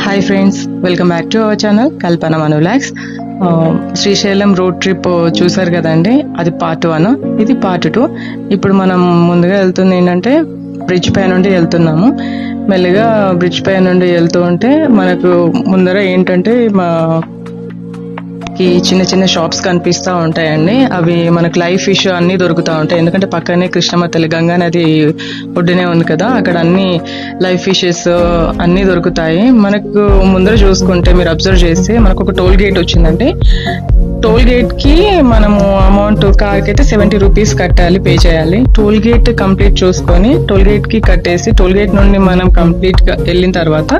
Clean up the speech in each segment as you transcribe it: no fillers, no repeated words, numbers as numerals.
Hi friends, welcome back to our channel Kalpana మనోలాక్స్. Srisailam road trip చూసారు కదండి, అది పార్ట్ 1, ఇది పార్ట్ 2. ఇప్పుడు మనం ముందుగా వెళ్తుంది ఏంటంటే బ్రిడ్జ్ పై నుండి వెళ్తున్నాము. మెల్లిగా బ్రిడ్జ్ పై నుండి వెళ్తూ ఉంటే మనకు ముందర ఏంటంటే చిన్న చిన్న షాప్స్ కనిపిస్తూ ఉంటాయండి. అవి మనకు లైవ్ ఫిష్ అన్నీ దొరుకుతూ ఉంటాయి. ఎందుకంటే పక్కనే కృష్ణమ్మ తల్లి గంగా నది ఒడ్డునే ఉంది కదా, అక్కడ అన్ని లైవ్ ఫిషెస్ అన్నీ దొరుకుతాయి. మనకు ముందర చూసుకుంటే మీరు అబ్జర్వ్ చేస్తే మనకు ఒక టోల్ గేట్ వచ్చిందండి. టోల్ గేట్ కి మనము అమౌంట్ కార్కి అయితే 70 రూపీస్ కట్టాలి, పే చేయాలి. టోల్ గేట్ కంప్లీట్ చూసుకొని టోల్ గేట్ కి కట్టేసి టోల్ గేట్ నుండి మనం కంప్లీట్ గా వెళ్ళిన తర్వాత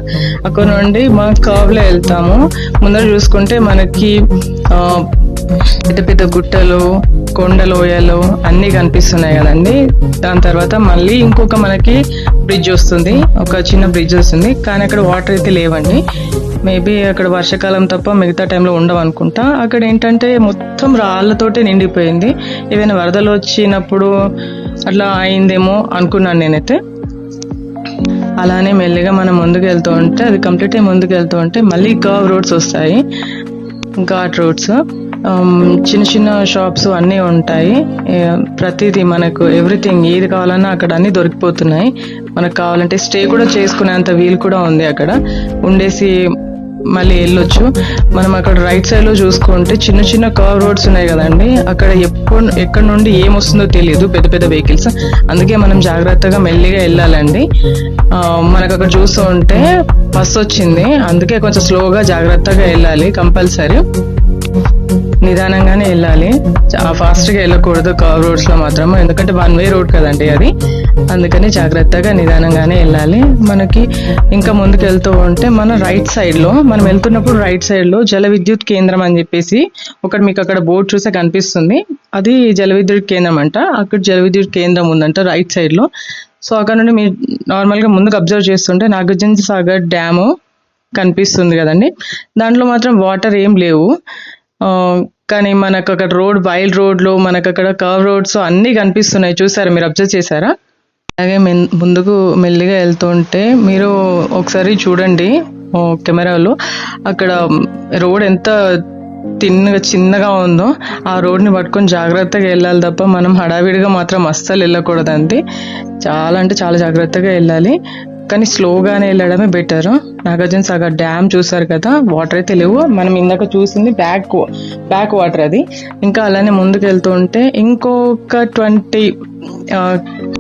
అక్కడ నుండి మనం కర్వ్ లో వెళ్తాము. ముందర చూసుకుంటే మనకి పెద్ద పెద్ద గుట్టలు, కొండలోయలు అన్ని కనిపిస్తున్నాయి కదండి. దాని తర్వాత మళ్ళీ ఇంకొక మనకి బ్రిడ్జ్ వస్తుంది, ఒక చిన్న బ్రిడ్జ్ వస్తుంది. కానీ అక్కడ వాటర్ అయితే లేవండి. మేబీ అక్కడ వర్షాకాలం తప్ప మిగతా టైంలో ఉండవు అనుకుంటా. అక్కడ ఏంటంటే మొత్తం రాళ్లతోటే నిండిపోయింది. ఏదైనా వరదలు వచ్చినప్పుడు అట్లా అయిందేమో అనుకున్నాను నేనైతే. అలానే మెల్లిగా మనం ముందుకు వెళ్తూ ఉంటే అది కంప్లీట్ అయ్యి ముందుకు వెళ్తూ ఉంటే మళ్ళీ కర్వ్ రోడ్స్ వస్తాయి, ఘాట్ రోడ్స్. చిన్న చిన్న షాప్స్ అన్నీ ఉంటాయి. ప్రతిదీ మనకు ఎవ్రీథింగ్ ఏది కావాలన్నా అక్కడ అన్ని దొరికిపోతున్నాయి. మనకు కావాలంటే స్టే కూడా చేసుకునేంత వీలు కూడా ఉంది. అక్కడ ఉండేసి మళ్ళీ వెళ్ళొచ్చు. మనం అక్కడ రైట్ సైడ్ లో చూసుకుంటే చిన్న చిన్న కర్వ్ రోడ్స్ ఉన్నాయి కదండి. అక్కడ ఎక్కడ నుండి ఏమొస్తుందో తెలియదు, పెద్ద పెద్ద వెహికల్స్. అందుకే మనం జాగ్రత్తగా మెల్లిగా వెళ్ళాలండి. మనకు అక్కడ చూస్తూ ఉంటే బస్ వచ్చింది, అందుకే కొంచెం స్లోగా జాగ్రత్తగా వెళ్ళాలి. కంపల్సరీ నిదానంగానే వెళ్ళాలి, ఫాస్ట్ గా వెళ్ళకూడదు కర్వ్ రోడ్స్ లో మాత్రం. ఎందుకంటే 1 వే రోడ్ కదండి అది, అందుకని జాగ్రత్తగా నిదానంగానే వెళ్ళాలి. మనకి ఇంకా ముందుకు వెళ్తూ ఉంటే మన రైట్ సైడ్ లో మనం వెళ్తున్నప్పుడు రైట్ సైడ్ లో జల విద్యుత్ కేంద్రం అని చెప్పేసి మీకు అక్కడ బోర్డు చూస్తే కనిపిస్తుంది. అది జల విద్యుత్ కేంద్రం అంట. అక్కడ జల విద్యుత్ కేంద్రం ఉందంట రైట్ సైడ్ లో. సో అక్కడ నుండి మీరు నార్మల్ గా ముందుకు అబ్జర్వ్ చేస్తుంటే నాగార్జున సాగర్ డ్యాము కనిపిస్తుంది కదండి. దాంట్లో మాత్రం వాటర్ ఏం లేవు. కానీ మనకు అక్కడ రోడ్, వైల్డ్ రోడ్ లో మనకు అక్కడ కర్వ్ రోడ్స్ అన్ని కనిపిస్తున్నాయి. చూసారా, మీరు అబ్జర్వ్ చేశారా? అలాగే ముందుకు మెల్లిగా వెళ్తుంటే మీరు ఒకసారి చూడండి కెమెరాలో, అక్కడ రోడ్ ఎంత చిన్నగా ఉందో. ఆ రోడ్ని పట్టుకొని జాగ్రత్తగా వెళ్ళాలి తప్ప మనం హడావిడిగా మాత్రం అస్సలు వెళ్ళకూడదండి. చాలా అంటే చాలా జాగ్రత్తగా వెళ్ళాలి, కానీ స్లోగానే వెళ్ళడమే బెటర్. నాగార్జున సాగర్ డ్యామ్ చూసారు కదా, వాటర్ అయితే లేవు. మనం ఇందాక చూసింది బ్యాక్ వాటర్ అది. ఇంకా అలానే ముందుకు వెళ్తూ ఉంటే ఇంకొక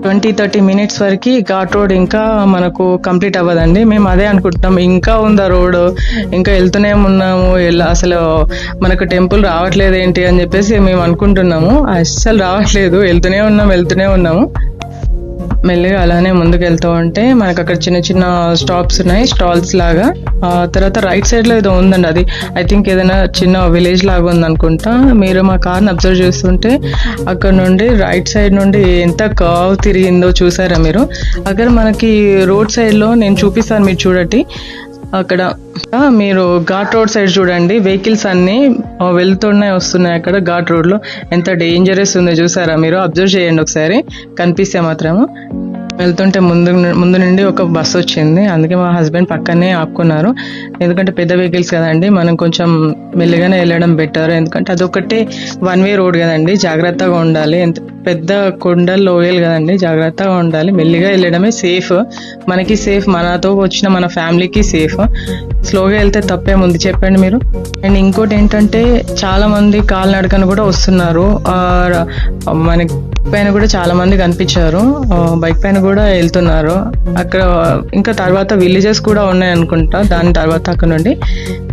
20-30 మినిట్స్ వరకు ఘాట్ రోడ్ ఇంకా మనకు కంప్లీట్ అవ్వదండి. మేము అదే అనుకుంటున్నాం, ఇంకా ఉందా రోడ్, ఇంకా వెళ్తూనే ఉన్నాము, అసలు మనకు టెంపుల్ రావట్లేదు ఏంటి అని చెప్పేసి మేము అనుకుంటున్నాము. అస్సలు రావట్లేదు, వెళ్తూనే ఉన్నాము. మెల్లిగా అలానే ముందుకు వెళ్తూ ఉంటే మనకు అక్కడ చిన్న చిన్న స్టాప్స్ ఉన్నాయి, స్టాల్స్ లాగా. తర్వాత రైట్ సైడ్ లో ఏదో ఉందండి, అది ఐ థింక్ ఏదైనా చిన్న విలేజ్ లాగా ఉంది అనుకుంటా. మీరు మా కార్ని అబ్జర్వ్ చేస్తుంటే అక్కడ నుండి రైట్ సైడ్ నుండి ఎంత కర్వ్ తిరిగిందో చూసారా మీరు? అక్కడ మనకి రోడ్ సైడ్ లో నేను చూపిస్తాను, మీరు చూడండి. అక్కడ మీరు ఘాట్ రోడ్ సైడ్ చూడండి, వెహికల్స్ అన్ని వెళ్తున్నాయి వస్తున్నాయి. అక్కడ ఘాట్ రోడ్ లో ఎంత డేంజరస్ ఉందో చూసారా మీరు? అబ్జర్వ్ చేయండి ఒకసారి, కనిపిస్తే మాత్రము. వెళ్తుంటే ముందు నుండి ఒక బస్ వచ్చింది, అందుకే మా హస్బెండ్ పక్కనే ఆపుకున్నారు. ఎందుకంటే పెద్ద వెహికల్స్ కదండి, మనం కొంచెం మెల్లిగానే వెళ్ళడం బెటర్. ఎందుకంటే అదొకటే 1 వే రోడ్ కదండి, జాగ్రత్తగా ఉండాలి. పెద్ద కొండలు లోయలు కదండి, జాగ్రత్తగా ఉండాలి. మెల్లిగా వెళ్ళడమే సేఫ్, మనకి సేఫ్, మనతో వచ్చిన మన ఫ్యామిలీకి సేఫ్. స్లోగా వెళ్తే తప్పేముంది చెప్పండి మీరు? అండ్ ఇంకోటి ఏంటంటే చాలా మంది కాలినడకన కూడా వస్తున్నారు. మనకి పైన కూడా చాలా మంది కనిపించారు, బైక్ పైన కూడా వెళ్తున్నారు. అక్కడ ఇంకా తర్వాత విలేజెస్ కూడా ఉన్నాయి అనుకుంటా. దాని తర్వాత అక్కడ నుండి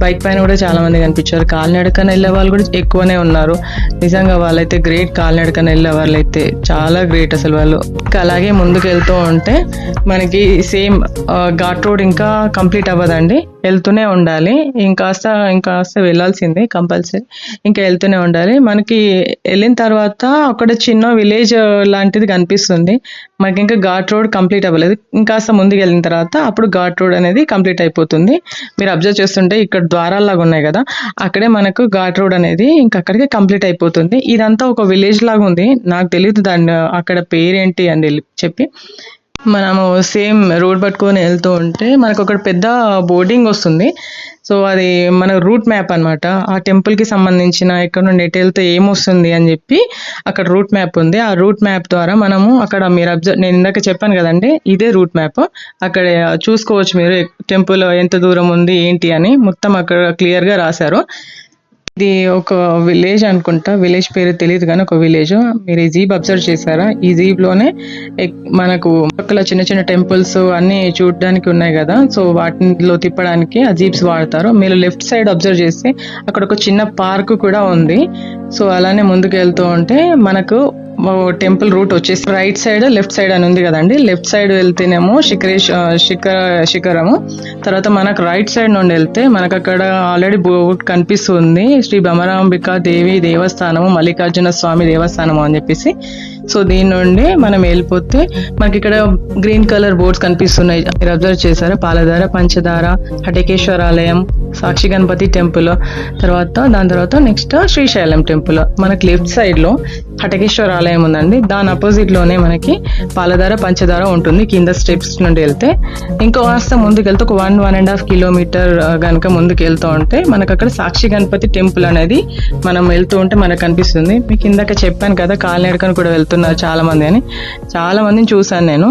బైక్ పైన కూడా చాలా మంది కనిపించారు. కాలినడకన వెళ్ళే వాళ్ళు కూడా ఎక్కువనే ఉన్నారు. నిజంగా వాళ్ళైతే గ్రేట్, కాలినడకన వెళ్ళే వాళ్ళు అయితే చాలా గ్రేట్ అసలు వాళ్ళు. ఇంకా అలాగే ముందుకు వెళ్తూ ఉంటే మనకి సేమ్ ఘాట్ రోడ్ ఇంకా కంప్లీట్ అవ్వదండి, వెళ్తూనే ఉండాలి. ఇంకాస్త వెళ్ళాల్సిందే కంపల్సరీ, ఇంకా వెళ్తూనే ఉండాలి. మనకి వెళ్ళిన తర్వాత అక్కడ చిన్న విలేజ్ లాంటిది కనిపిస్తుంది. మనకి ఇంకా ఘాట్ రోడ్ కంప్లీట్ అవ్వలేదు. ఇంకాస్త ముందుకు వెళ్ళిన తర్వాత అప్పుడు ఘాట్ రోడ్ అనేది కంప్లీట్ అయిపోతుంది. మీరు అబ్జర్వ్ చేస్తుంటే ఇక్కడ ద్వారాల్లాగా ఉన్నాయి కదా, అక్కడే మనకు ఘాట్ రోడ్ అనేది ఇంకా అక్కడికి కంప్లీట్ అయిపోతుంది. ఇదంతా ఒక విలేజ్ లాగా ఉంది, నాకు తెలియదు దాన్ని అక్కడ పేరేంటి అని చెప్పి. మనము సేమ్ రోడ్ పట్టుకొని వెళ్తూ ఉంటే మనకు ఒక పెద్ద బోర్డింగ్ వస్తుంది. సో అది మన రూట్ మ్యాప్ అన్నమాట. ఆ టెంపుల్కి సంబంధించిన ఎక్కడ నుండి ఎటు వెళ్తే ఏమొస్తుంది అని చెప్పి అక్కడ రూట్ మ్యాప్ ఉంది. ఆ రూట్ మ్యాప్ ద్వారా మనము అక్కడ మీరు నేను ఇందాక చెప్పాను కదండి, ఇదే రూట్ మ్యాప్. అక్కడ చూసుకోవచ్చు మీరు టెంపుల్ ఎంత దూరం ఉంది ఏంటి అని మొత్తం అక్కడ క్లియర్గా రాశారు. ఇది ఒక విలేజ్ అనుకుంటా, విలేజ్ పేరు తెలియదు కానీ ఒక విలేజ్. మీరు ఈ జీప్ అబ్జర్వ్ చేశారా? ఈ జీప్ లోనే మనకు పక్కల చిన్న చిన్న టెంపుల్స్ అన్ని చూడడానికి ఉన్నాయి కదా, సో వాటిలో తిప్పడానికి ఆ జీప్స్ వాడతారు. మీరు లెఫ్ట్ సైడ్ అబ్జర్వ్ చేస్తే అక్కడ ఒక చిన్న పార్క్ కూడా ఉంది. సో అలానే ముందుకు వెళ్తూ ఉంటే మనకు టెంపుల్ రూట్ వచ్చేసి రైట్ సైడ్ లెఫ్ట్ సైడ్ అని ఉంది కదండి. లెఫ్ట్ సైడ్ వెళ్తేనేమో శిఖరము, తర్వాత మనకు రైట్ సైడ్ నుండి వెళ్తే మనకు అక్కడ ఆల్రెడీ బోర్డు కనిపిస్తుంది, శ్రీ భ్రమరాంబిక దేవి దేవస్థానము, మల్లికార్జున స్వామి దేవస్థానము అని చెప్పేసి. సో దీని నుండి మనం వెళ్ళిపోతే మనకి ఇక్కడ గ్రీన్ కలర్ బోర్డ్స్ కనిపిస్తున్నాయి, మీరు అబ్జర్వ్ చేశారా? పాలధార, పంచదార, హటకేశ్వర ఆలయం, సాక్షి గణపతి టెంపుల్, దాని తర్వాత నెక్స్ట్ శ్రీశైలం టెంపుల్. మనకి లెఫ్ట్ సైడ్ లో హటకేశ్వర ఆలయం ఉందండి, దాని అపోజిట్ లోనే మనకి పాలధార, పంచదార ఉంటుంది కింద స్టెప్స్ నుండి వెళ్తే. ఇంకో కాస్త ముందుకు వెళ్తే ఒక 1.5 కిలోమీటర్ గనక ముందుకు వెళ్తూ ఉంటే మనకు అక్కడ సాక్షి గణపతి టెంపుల్ అనేది మనం వెళ్తూ ఉంటే మనకు కనిపిస్తుంది. మీకు ఇందాక చెప్పాను కదా కాలినడకను కూడా వెళ్తున్నారు చాలా మంది అని, చాలా మందిని చూసాను నేను.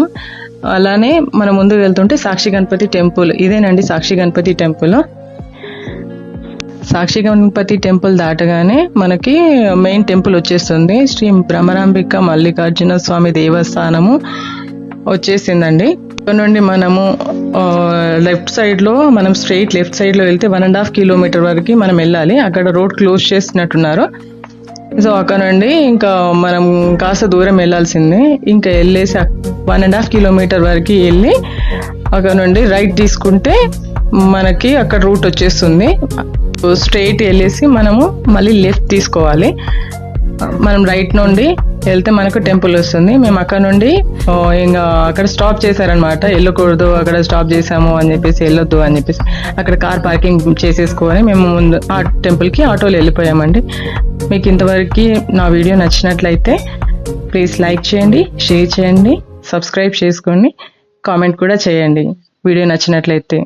అలానే మనం ముందుకు వెళ్తుంటే సాక్షి గణపతి టెంపుల్, ఇదేనండి సాక్షి గణపతి టెంపుల్. సాక్షి గణపతి టెంపుల్ దాటగానే మనకి మెయిన్ టెంపుల్ వచ్చేస్తుంది, శ్రీ భ్రమరాంబిక మల్లికార్జున స్వామి దేవస్థానము వచ్చేసిందండి. ఇక్కడ నుండి మనము లెఫ్ట్ సైడ్ లో మనం స్ట్రైట్ లెఫ్ట్ సైడ్ లో వెళ్తే 1.5 కిలోమీటర్ వరకు మనం వెళ్ళాలి. అక్కడ రోడ్ క్లోజ్ చేసినట్టున్నారు. సో అక్కడ నుండి ఇంకా మనం కాస్త దూరం వెళ్ళాల్సిందే. ఇంకా వెళ్ళేసి 1.5 కిలోమీటర్ వరకు వెళ్ళి అక్కడ నుండి రైట్ తీసుకుంటే మనకి అక్కడ రూట్ వచ్చేస్తుంది. స్ట్రైట్ వెళ్ళేసి మనము మళ్ళీ లెఫ్ట్ తీసుకోవాలి. మనం రైట్ నుండి వెళ్తే మనకు టెంపుల్ వస్తుంది. మేము అక్కడ నుండి ఇంకా అక్కడ స్టాప్ చేశారనమాట, వెళ్ళకూడదు అక్కడ స్టాప్ చేసాము అని చెప్పేసి, వెళ్ళొద్దు అని చెప్పేసి అక్కడ కార్ పార్కింగ్ చేసేసుకొని మేము ముందు ఆ టెంపుల్కి ఆటోలో వెళ్ళిపోయామండి. మీకు ఇంతవరకు నా వీడియో నచ్చినట్లయితే ప్లీజ్ లైక్ చేయండి, షేర్ చేయండి, సబ్స్క్రైబ్ చేసుకోండి, కామెంట్ కూడా చేయండి వీడియో నచ్చినట్లయితే.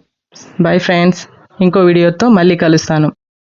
బై ఫ్రెండ్స్, ఇంకో వీడియోతో మళ్ళీ కలుస్తాను.